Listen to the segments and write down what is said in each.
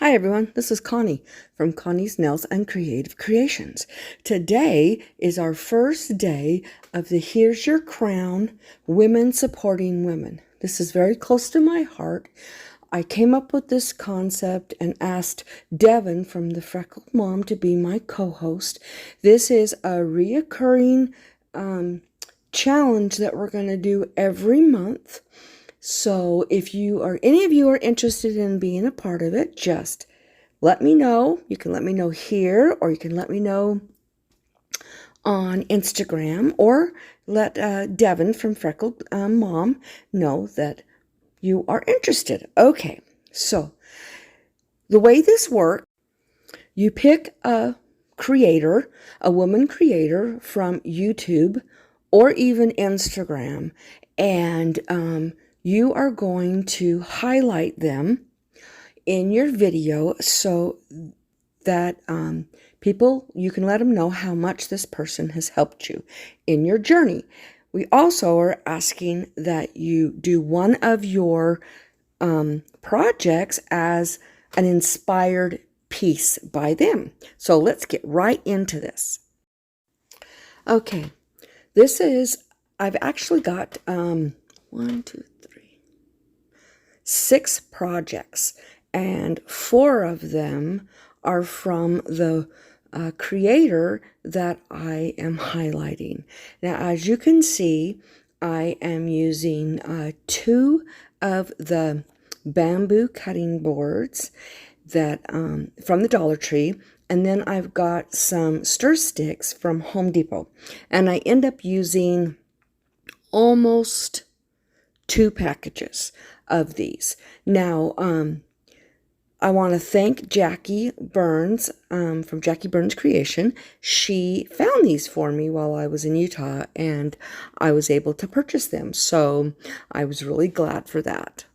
Hi everyone, this is Connie from Connie's Nails and Creative Creations. Today is our first day of the Here's Your Crown Women Supporting Women. This is very close to my heart. I came up with this concept and asked Devin from the Freckled Mom to be my co-host. This is a reoccurring challenge that we're going to do every month. So if any of you are interested in being a part of it, just let me know. You can let me know here, or you can let me know on Instagram, or let Devin from Freckled Mom know that you are interested. Okay, so the way this works, you pick a creator, a woman creator from YouTube or even Instagram, and you are going to highlight them in your video so that you can let them know how much this person has helped you in your journey. We also are asking that you do one of your projects as an inspired piece by them. So let's get right into this. Okay, I've actually got 6 projects, and 4 of them are from the creator that I am highlighting. Now, as you can see, I am using 2 of the bamboo cutting boards that from the Dollar Tree, and then I've got some stir sticks from Home Depot, and I end up using almost 2 packages of these. Now, I want to thank Jackie Burns from Jackie Burns Creation. She found these for me while I was in Utah, and I was able to purchase them. So I was really glad for that.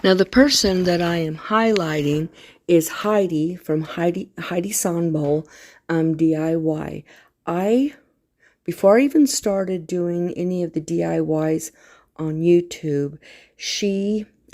Now, the person that I am highlighting is Heidi from Heidi Sonbowl DIY. Before I even started doing any of the DIYs on YouTube,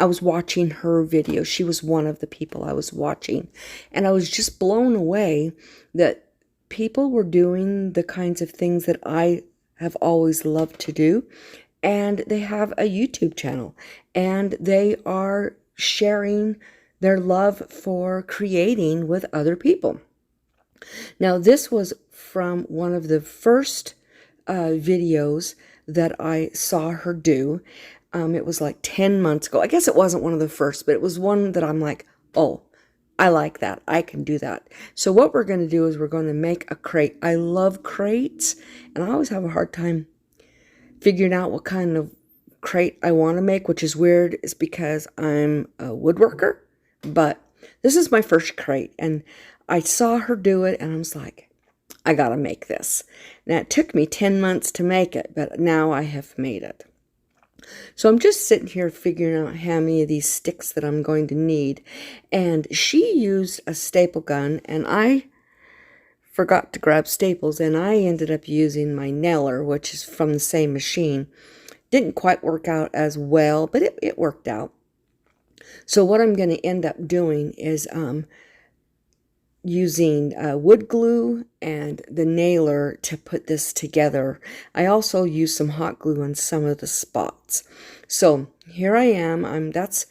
I was watching her video. She was one of the people I was watching, and I was just blown away that people were doing the kinds of things that I have always loved to do, and they have a YouTube channel, and they are sharing their love for creating with other people. Now, this was from one of the first videos that I saw her do. It was like 10 months ago. I guess it wasn't one of the first, but it was one that I'm like, oh, I like that. I can do that. So what we're going to do is we're going to make a crate. I love crates, and I always have a hard time figuring out what kind of crate I want to make, which is weird. It's because I'm a woodworker, but this is my first crate, and I saw her do it, and I was like, I gotta make this. Now, it took me 10 months to make it, but now I have made it. So I'm just sitting here figuring out how many of these sticks that I'm going to need. And she used a staple gun, and I forgot to grab staples, and I ended up using my nailer, which is from the same machine. Didn't quite work out as well, but it worked out. So what I'm going to end up doing is using wood glue and the nailer to put this together. I also used some hot glue on some of the spots. So here I am. That's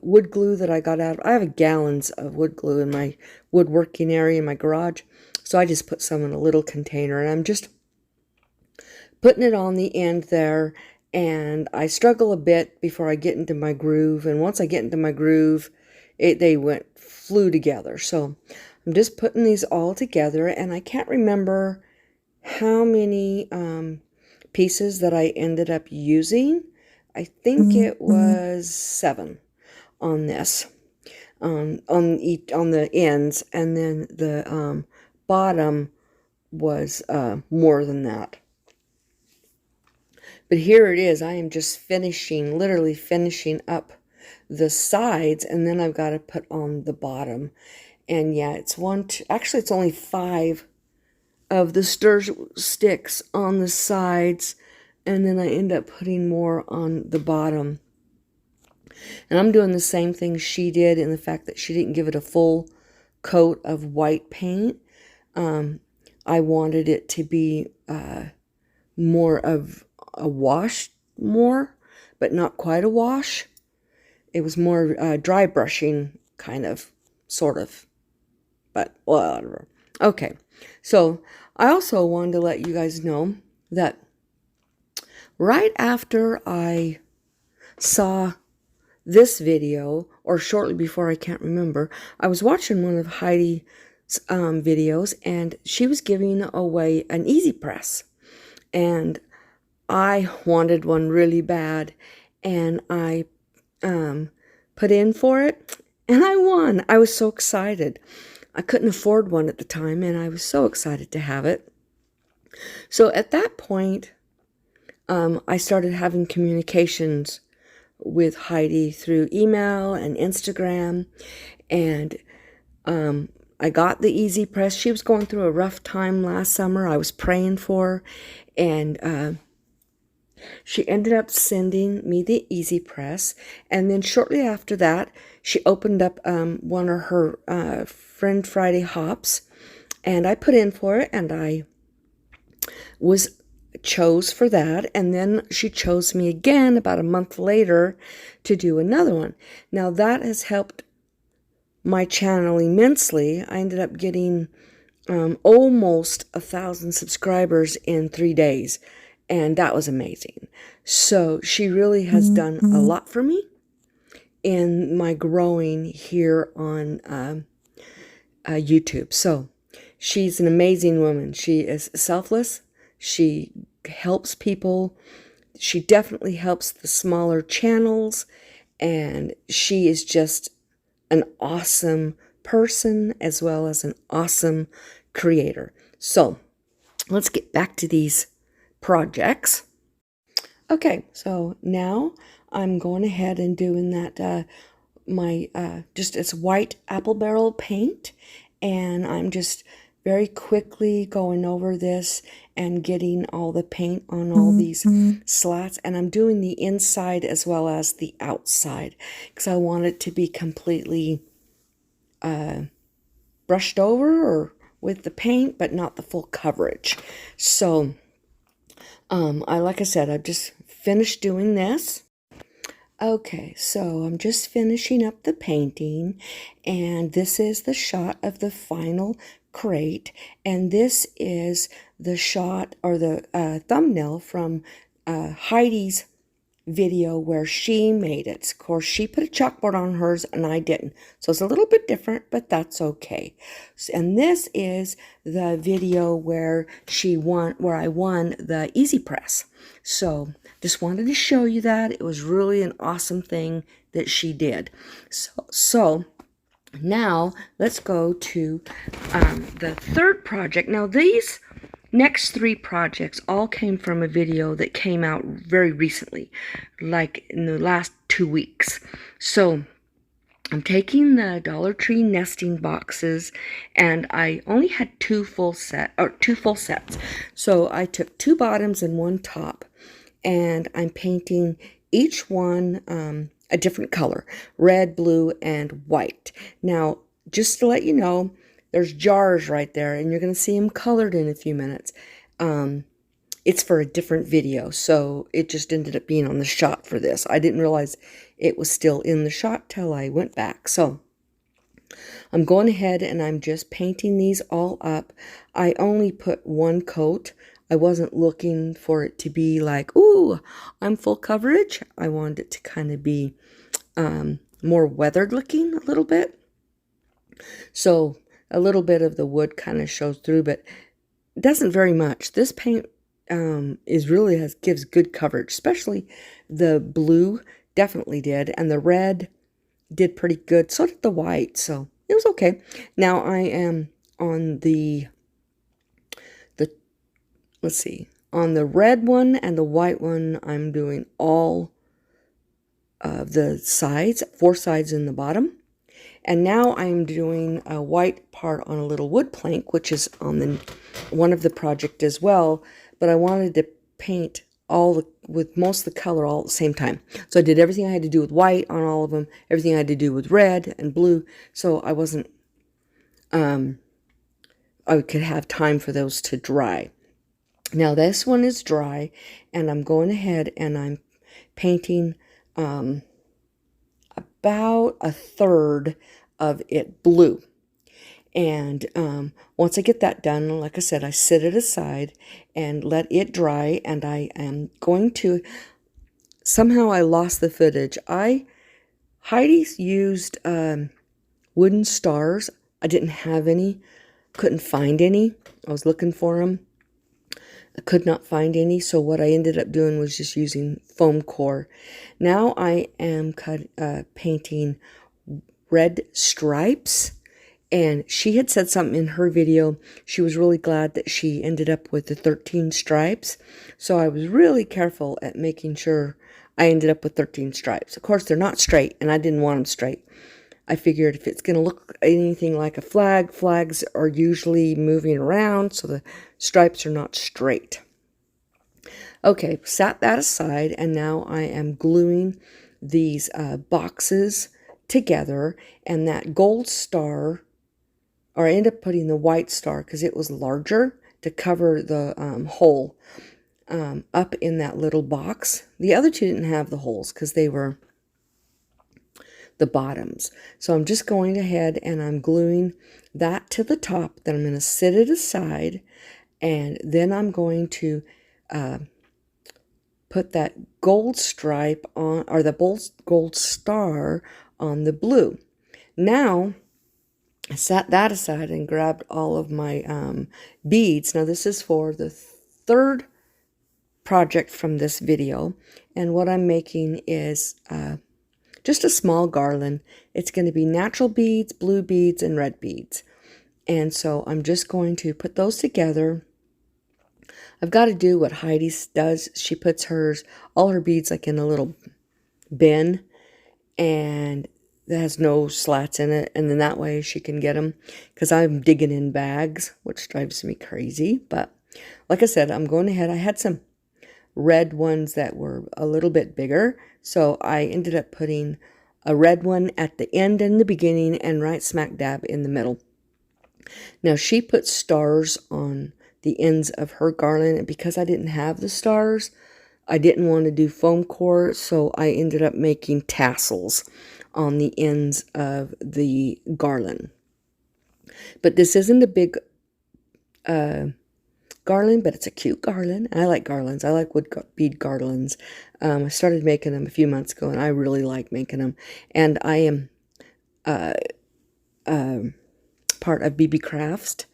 wood glue that I got out. I have gallons of wood glue in my woodworking area in my garage. So I just put some in a little container, and I'm just putting it on the end there. And I struggle a bit before I get into my groove. And once I get into my groove, they flew together. So I'm just putting these all together, and I can't remember how many pieces that I ended up using. I think it was 7 on this, on the ends, and then the bottom was more than that. But here it is. I am just literally finishing up the sides, and then I've got to put on the bottom. And yeah, it's only 5 of the stir sticks on the sides, and then I end up putting more on the bottom. And I'm doing the same thing she did in the fact that she didn't give it a full coat of white paint. I wanted it to be more of a wash, but not quite a wash. It was more dry brushing, kind of, sort of, but whatever. Okay, so I also wanted to let you guys know that right after I saw this video, or shortly before, I can't remember, I was watching one of Heidi's videos, and she was giving away an easy press, and I wanted one really bad, and I put in for it, and I won. I was so excited. I couldn't afford one at the time, and I was so excited to have it. So at that point, I started having communications with Heidi through email and Instagram, and I got the easy press. She was going through a rough time last summer. I was praying for her, and she ended up sending me the easy press. And then shortly after that, she opened up one of her Friend Friday hops, and I put in for it, and I chose for that. And then she chose me again about a month later to do another one. Now that has helped my channel immensely. I ended up getting almost 1,000 subscribers in 3 days, and that was amazing. So she really has done a lot for me in my growing here on YouTube. So she's an amazing woman. She is selfless. She helps people. She definitely helps the smaller channels, and she is just an awesome person as well as an awesome creator. So let's get back to these projects. Okay, so now I'm going ahead and doing that just it's white apple barrel paint, and I'm just very quickly going over this and getting all the paint on all these slats, and I'm doing the inside as well as the outside because I want it to be completely brushed over or with the paint, but not the full coverage. So like I said, I've just finished doing this. Okay, so I'm just finishing up the painting, and this is the shot of the final crate, and this is the shot or the thumbnail from Heidi's video where she made it. Of course, she put a chalkboard on hers and I didn't, so it's a little bit different, but that's okay. And this is the video where I won the easy press. So just wanted to show you that. It was really an awesome thing that she did. So now let's go to the third project. Now these next 3 projects all came from a video that came out very recently, like in the last 2 weeks. So I'm taking the Dollar Tree nesting boxes, and I only had 2 full sets. So I took 2 bottoms and 1 top, and I'm painting each one a different color, red, blue, and white. Now, just to let you know, there's jars right there, and you're going to see them colored in a few minutes. It's for a different video, so it just ended up being on the shot for this. I didn't realize it was still in the shot till I went back. So I'm going ahead and I'm just painting these all up. I only put 1 coat. I wasn't looking for it to be like, ooh, I'm full coverage. I wanted it to kind of be more weathered looking a little bit. So a little bit of the wood kind of shows through, but it doesn't very much. This paint gives good coverage, especially the blue definitely did, and the red did pretty good. So did the white, so it was okay. Now I am on let's see, on the red one and the white one, I'm doing all of the sides, 4 sides in the bottom. And now I'm doing a white part on a little wood plank, which is on one of the project as well. But I wanted to paint with most of the color all at the same time. So I did everything I had to do with white on all of them, everything I had to do with red and blue, so I wasn't, I could have time for those to dry. Now this one is dry, and I'm going ahead and I'm painting about a third of it blue. And once I get that done, like I said, I set it aside and let it dry, and I am going to, somehow I lost the footage. Heidi's used wooden stars. I didn't have any, couldn't find any. I was looking for them. I could not find any, so what I ended up doing was just using foam core. Now I am painting red stripes, and she had said something in her video. She was really glad that she ended up with the 13 stripes, so I was really careful at making sure I ended up with 13 stripes. Of course, they're not straight, and I didn't want them straight. I figured if it's going to look anything like a flag, flags are usually moving around, so the stripes are not straight. Okay, set that aside, and now I am gluing these boxes together, and that gold star, or I ended up putting the white star because it was larger to cover the hole up in that little box. The other two didn't have the holes because they were the bottoms. So I'm just going ahead and I'm gluing that to the top. Then I'm going to set it aside, and then I'm going to put that gold stripe on, or the gold star on the blue. Now I set that aside and grabbed all of my beads. Now this is for the third project from this video, and what I'm making is just a small garland. It's going to be natural beads, blue beads, and red beads. And so I'm just going to put those together. I've got to do what Heidi does. She puts all her beads like in a little bin, and that has no slats in it. And then that way she can get them, because I'm digging in bags, which drives me crazy. But like I said, I'm going ahead. I had some red ones that were a little bit bigger, so I ended up putting a red one at the end and the beginning, and right smack dab in the middle. Now she put stars on the ends of her garland, and because I didn't have the stars, I didn't want to do foam core, so I ended up making tassels on the ends of the garland. But this isn't a big garland, but it's a cute garland. I like garlands. I like wood bead garlands. I started making them a few months ago, and I really like making them. And I am part of BB Crafts.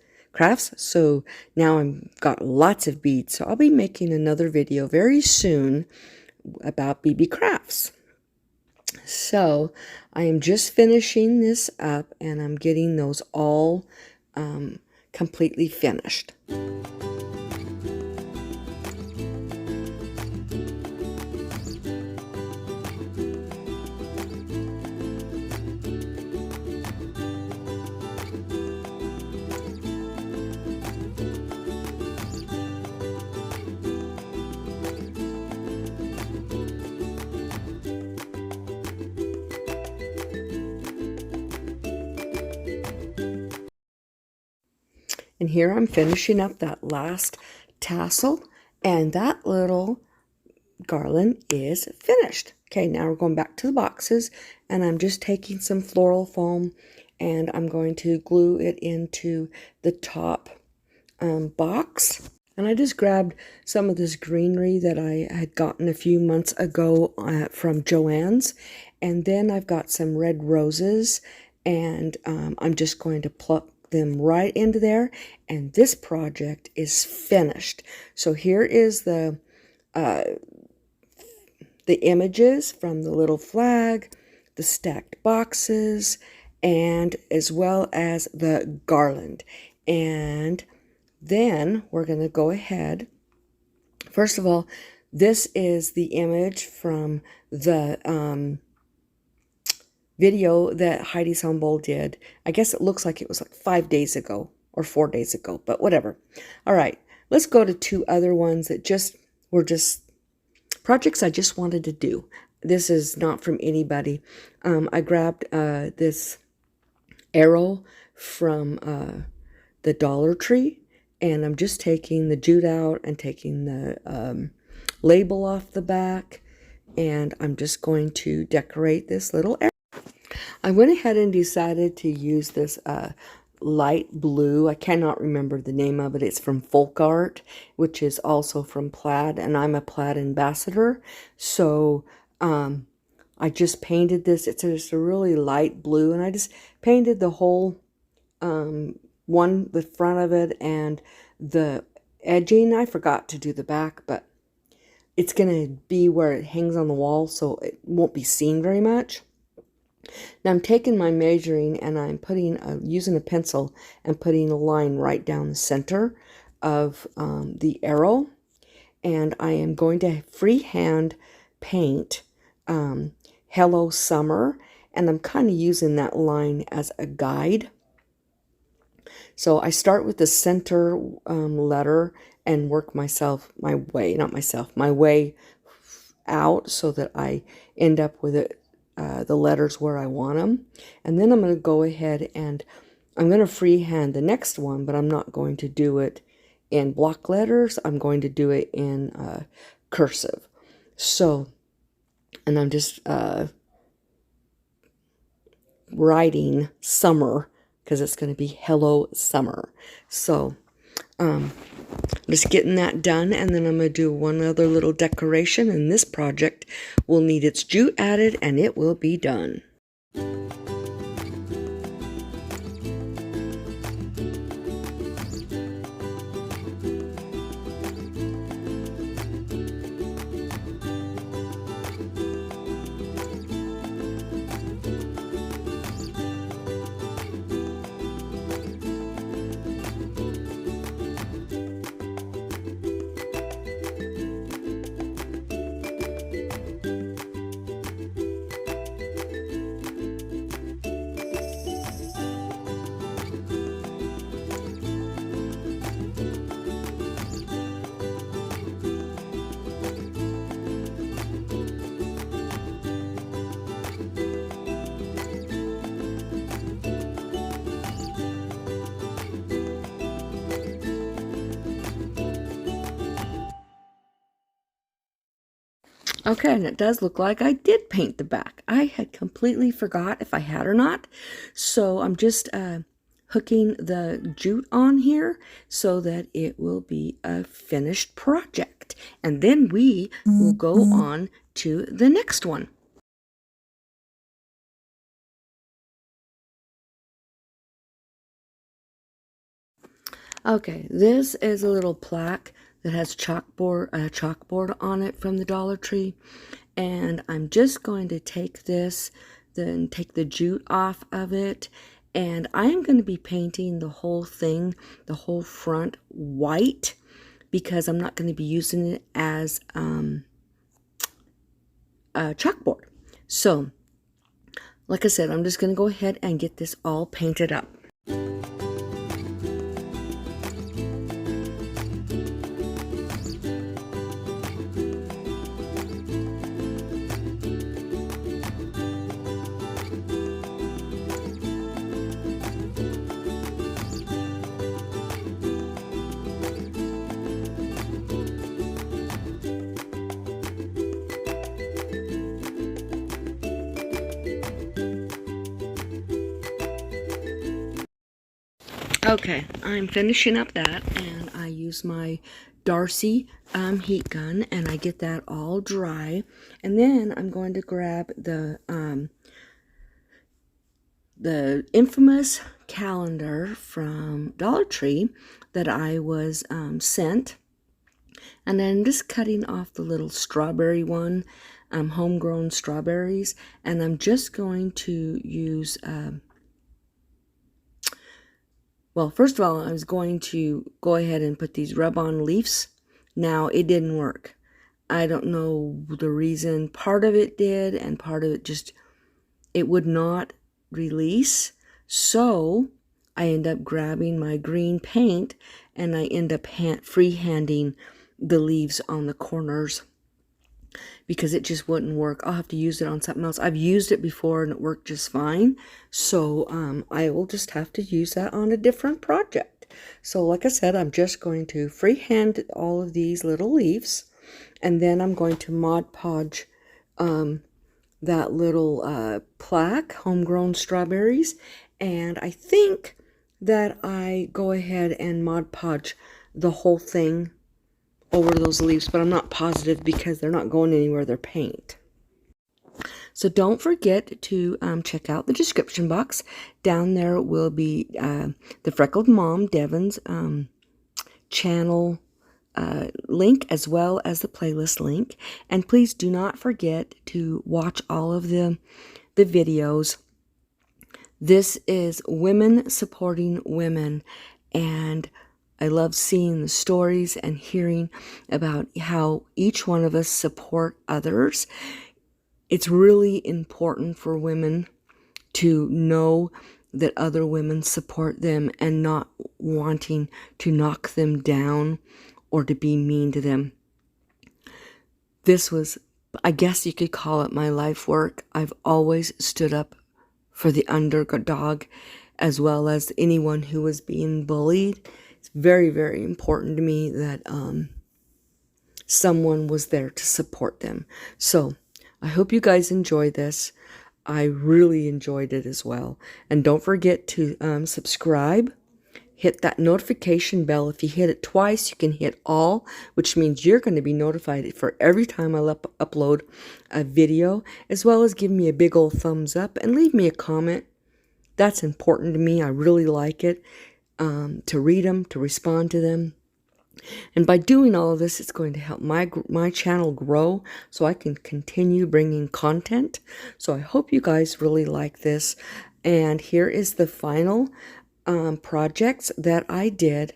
So now I've got lots of beads. So I'll be making another video very soon about BB Crafts. So I am just finishing this up, and I'm getting those all completely finished. And here I'm finishing up that last tassel, and that little garland is finished. Okay, now we're going back to the boxes, and I'm just taking some floral foam, and I'm going to glue it into the top box. And I just grabbed some of this greenery that I had gotten a few months ago from Joann's, and then I've got some red roses, and I'm just going to pluck them right into there, and this project is finished. So here is the images from the little flag, the stacked boxes, and as well as the garland. And then we're going to go ahead. First of all, this is the image from the video that Heidi's Humble did. I guess it looks like it was like 5 days ago or 4 days ago, but whatever. All right, let's go to two other ones that were just projects I just wanted to do. This is not from anybody. I grabbed this arrow from the Dollar Tree, and I'm just taking the jute out and taking the label off the back, and I'm just going to decorate this little arrow. I went ahead and decided to use this light blue. I cannot remember the name of it. It's from Folk Art, which is also from Plaid, and I'm a Plaid ambassador. So I just painted this. It's just a really light blue, and I just painted the whole the front of it and the edging. I forgot to do the back, but it's going to be where it hangs on the wall, so it won't be seen very much. Now I'm taking my measuring and I'm putting, using a pencil and putting a line right down the center of the arrow. And I am going to freehand paint Hello Summer. And I'm kind of using that line as a guide. So I start with the center letter and work my way out so that I end up with it. The letters where I want them. And then I'm going to go ahead and I'm going to freehand the next one, but I'm not going to do it in block letters. I'm going to do it in cursive. So, and I'm just writing summer because it's going to be Hello Summer. So, just getting that done, and then I'm going to do one other little decoration, and this project will need its jute added, and it will be done. Okay, and it does look like I did paint the back. I had completely forgot if I had or not. So I'm just hooking the jute on here so that it will be a finished project. And then we will go on to the next one. Okay, this is a little plaque that has chalkboard on it from the Dollar Tree. And I'm just going to take this, then take the jute off of it. And I am going to be painting the whole thing, the whole front white, because I'm not going to be using it as a chalkboard. So, like I said, I'm just going to go ahead and get this all painted up. Okay, I'm finishing up that, and I use my Darcy heat gun, and I get that all dry, and then I'm going to grab the infamous calendar from Dollar Tree that I was sent, and then just cutting off the little strawberry one, homegrown strawberries, and I'm just going to use well, first of all, I was going to go ahead and put these rub-on leaves. Now, it didn't work. I don't know the reason. Part of it did, and part of it just, it would not release. So, I end up grabbing my green paint, and I end up freehanding the leaves on the corners. because it just wouldn't work. I'll have to use it on something else. I've used it before and it worked just fine. So I will just have to use that on a different project. So like I said, I'm just going to freehand all of these little leaves, and then I'm going to Mod Podge that little plaque, homegrown strawberries. And I think that I go ahead and Mod Podge the whole thing over those leaves, but I'm not positive because they're not going anywhere. They're paint. So don't forget to check out the description box. Down there will be the Freckled Mom, Devin's channel link, as well as the playlist link. And please do not forget to watch all of the videos. This is women supporting women, and I love seeing the stories and hearing about how each one of us support others. It's really important for women to know that other women support them and not wanting to knock them down or to be mean to them. This was, I guess you could call it, my life work. I've always stood up for the underdog, as well as anyone who was being bullied. It's very, very important to me that someone was there to support them. So I hope you guys enjoy this. I really enjoyed it as well. And don't forget to subscribe. Hit that notification bell. If you hit it twice, you can hit all, which means you're going to be notified for every time I upload a video, as well as give me a big old thumbs up and leave me a comment. That's important to me. I really like it, to read them, to respond to them. And by doing all of this, it's going to help my channel grow so I can continue bringing content. So I hope you guys really like this. And here is the final projects that I did.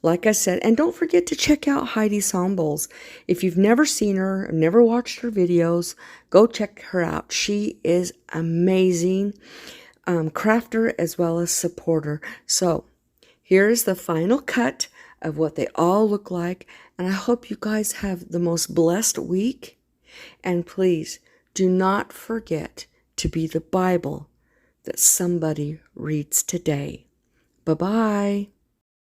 Like I said, and don't forget to check out Heidi Sombol's. If you've never seen her, never watched her videos, go check her out. She is amazing, crafter as well as supporter. So here is the final cut of what they all look like, and I hope you guys have the most blessed week. And please do not forget to be the Bible that somebody reads today. Bye-bye.